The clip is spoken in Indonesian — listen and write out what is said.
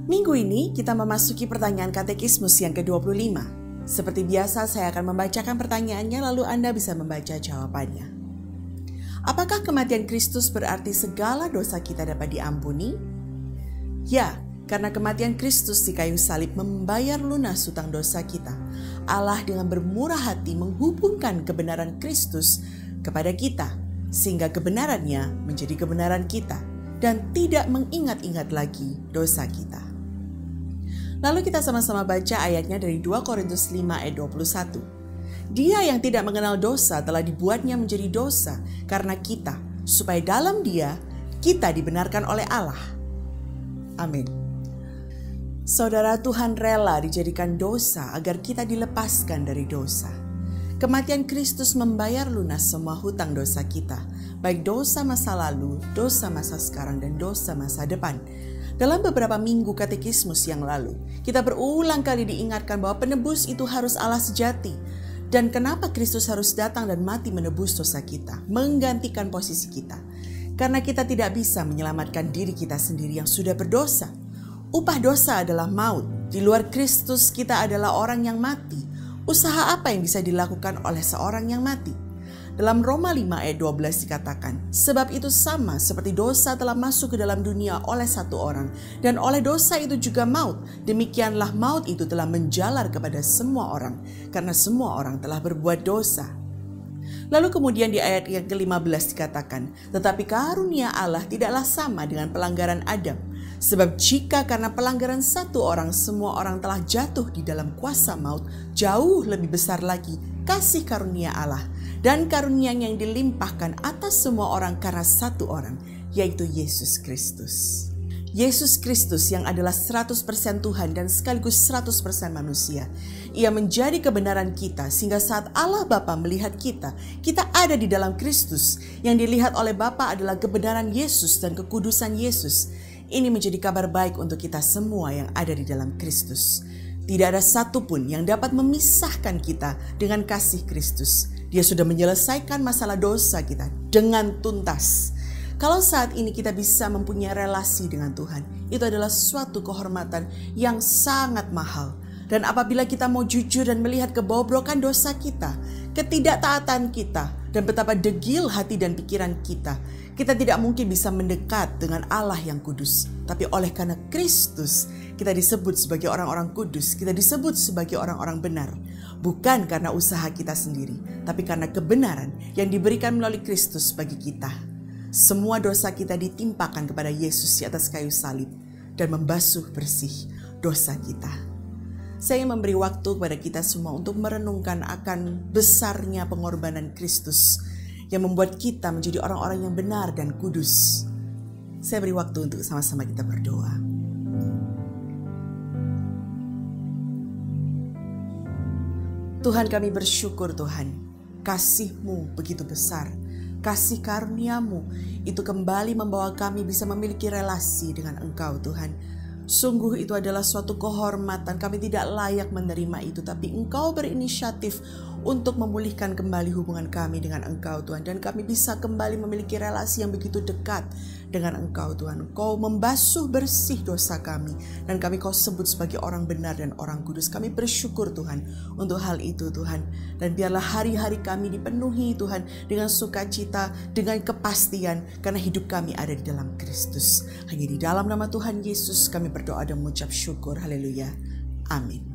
Minggu ini kita memasuki pertanyaan katekismus yang ke-25. Seperti biasa saya akan membacakan pertanyaannya lalu Anda bisa membaca jawabannya. Apakah kematian Kristus berarti segala dosa kita dapat diampuni? Ya, karena kematian Kristus di kayu salib membayar lunas hutang dosa kita. Allah dengan bermurah hati menghubungkan kebenaran Kristus kepada kita, sehingga kebenarannya menjadi kebenaran kita dan tidak mengingat-ingat lagi dosa kita. Lalu kita sama-sama baca ayatnya dari 2 Korintus 5 ayat 21. Dia yang tidak mengenal dosa telah dibuatnya menjadi dosa karena kita, supaya dalam Dia kita dibenarkan oleh Allah. Amin. Saudara, Tuhan rela dijadikan dosa agar kita dilepaskan dari dosa. Kematian Kristus membayar lunas semua hutang dosa kita, baik dosa masa lalu, dosa masa sekarang, dan dosa masa depan. Dalam beberapa minggu katekismus yang lalu, kita berulang kali diingatkan bahwa penebus itu harus Allah sejati. Dan kenapa Kristus harus datang dan mati menebus dosa kita, menggantikan posisi kita. Karena kita tidak bisa menyelamatkan diri kita sendiri yang sudah berdosa. Upah dosa adalah maut. Di luar Kristus kita adalah orang yang mati. Usaha apa yang bisa dilakukan oleh seorang yang mati? Dalam Roma 5 ayat 12 dikatakan, sebab itu sama seperti dosa telah masuk ke dalam dunia oleh satu orang, dan oleh dosa itu juga maut. Demikianlah maut itu telah menjalar kepada semua orang, karena semua orang telah berbuat dosa. Lalu kemudian di ayat yang ke-15 dikatakan, tetapi karunia Allah tidaklah sama dengan pelanggaran Adam. Sebab jika karena pelanggaran satu orang semua orang telah jatuh di dalam kuasa maut, jauh lebih besar lagi kasih karunia Allah dan karunia yang dilimpahkan atas semua orang karena satu orang, yaitu Yesus Kristus. Yesus Kristus yang adalah 100% Tuhan dan sekaligus 100% manusia. Ia menjadi kebenaran kita sehingga saat Allah Bapa melihat kita, kita ada di dalam Kristus. Yang dilihat oleh Bapa adalah kebenaran Yesus dan kekudusan Yesus. Ini menjadi kabar baik untuk kita semua yang ada di dalam Kristus. Tidak ada satupun yang dapat memisahkan kita dengan kasih Kristus. Dia sudah menyelesaikan masalah dosa kita dengan tuntas. Kalau saat ini kita bisa mempunyai relasi dengan Tuhan, itu adalah suatu kehormatan yang sangat mahal. Dan apabila kita mau jujur dan melihat kebobrokan dosa kita, ketidaktaatan kita, dan betapa degil hati dan pikiran kita, kita tidak mungkin bisa mendekat dengan Allah yang kudus. Tapi oleh karena Kristus, kita disebut sebagai orang-orang kudus, kita disebut sebagai orang-orang benar. Bukan karena usaha kita sendiri, tapi karena kebenaran yang diberikan melalui Kristus bagi kita. Semua dosa kita ditimpakan kepada Yesus di atas kayu salib dan membasuh bersih dosa kita. Saya ingin memberi waktu kepada kita semua untuk merenungkan akan besarnya pengorbanan Kristus yang membuat kita menjadi orang-orang yang benar dan kudus. Saya beri waktu untuk sama-sama kita berdoa. Tuhan, kami bersyukur Tuhan, kasih-Mu begitu besar. Kasih karunia-Mu itu kembali membawa kami bisa memiliki relasi dengan Engkau Tuhan. Sungguh itu adalah suatu kehormatan, kami tidak layak menerima itu, tapi Engkau berinisiatif untuk memulihkan kembali hubungan kami dengan Engkau Tuhan. Dan kami bisa kembali memiliki relasi yang begitu dekat dengan Engkau Tuhan. Engkau membasuh bersih dosa kami dan kami Kau sebut sebagai orang benar dan orang kudus. Kami bersyukur Tuhan untuk hal itu Tuhan. Dan biarlah hari-hari kami dipenuhi Tuhan dengan sukacita, dengan kepastian karena hidup kami ada di dalam Kristus. Hanya di dalam nama Tuhan Yesus kami berdoa dan mengucap syukur. Haleluya. Amin.